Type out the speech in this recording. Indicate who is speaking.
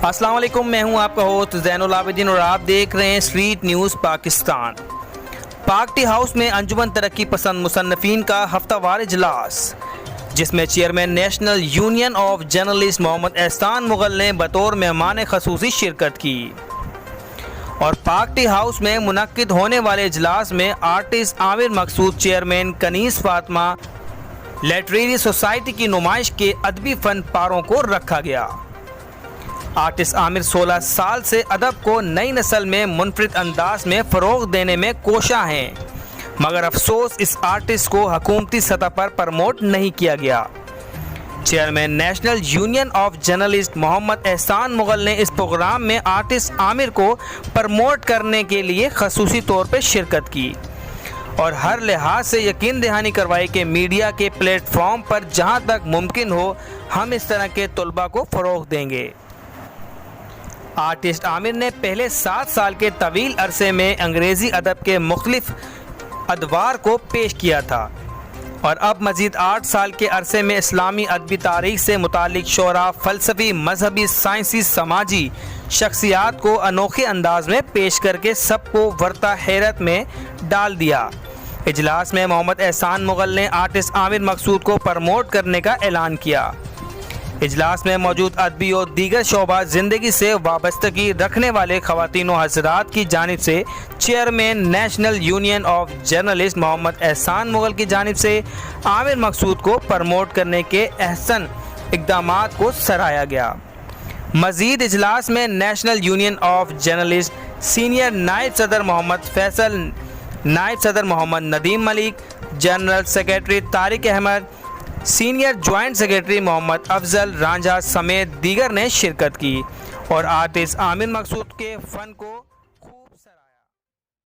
Speaker 1: السلام علیکم، میں ہوں آپ کا ہوسٹ زین العابدین اور آپ دیکھ رہے ہیں اسٹریٹ نیوز پاکستان۔ پاک ٹی ہاؤس میں انجمن ترقی پسند مصنفین کا ہفتہ وار اجلاس، جس میں chairman national union of journalist Muhammad Ehsan Mughal نے بطور مہمان خصوصی شرکت کی۔ اور پاک ٹی ہاؤس میں منعقد ہونے والے اجلاس میں آرٹسٹ عامر مقصود چیئرمین کنیز فاطمہ لٹریری سوسائٹی کی نمائش کے ادبی فن پاروں کو رکھا گیا۔ آرٹسٹ عامر 16 سال سے ادب کو نئی نسل میں منفرد انداز میں فروغ دینے میں کوشاں ہیں، مگر افسوس اس آرٹسٹ کو حکومتی سطح پر پروموٹ نہیں کیا گیا۔ Chairman national union of journalist Muhammad Ehsan Mughal نے اس پروگرام میں آرٹسٹ عامر کو پروموٹ کرنے کے لیے خصوصی طور پر شرکت کی اور ہر لحاظ سے یقین دہانی کروائی کہ میڈیا کے پلیٹ فارم پر جہاں تک ممکن ہو ہم اس طرح کے طلباء کو فروغ دیں گے۔ آرٹسٹ عامر نے پہلے 7 سال کے طویل عرصے میں انگریزی ادب کے مختلف ادوار کو پیش کیا تھا اور اب مزید 8 سال کے عرصے میں اسلامی ادبی تاریخ سے متعلق شعراء، فلسفی، مذہبی، سائنسی، سماجی شخصیات کو انوکھے انداز میں پیش کر کے سب کو ورطہ حیرت میں ڈال دیا۔ اجلاس میں محمد احسان مغل نے آرٹسٹ عامر مقصود کو پروموٹ کرنے کا اعلان کیا۔ اجلاس میں موجود ادبی اور دیگر شعبہ زندگی سے وابستگی رکھنے والے خواتین و حضرات کی جانب سے chairman national union of journalist Muhammad Ehsan Mughal کی جانب سے عامر مقصود کو پروموٹ کرنے کے احسن اقدامات کو سراہا گیا۔ مزید اجلاس میں national union of journalist senior نائب صدر محمد فیصل، نائب صدر Muhammad Nadeem Malik, general secretary Tariq Ahmad, senior joint secretary Muhammad Afzal Ranjha سمیت دیگر نے شرکت کی اور آرٹسٹ عامر مقصود کے فن کو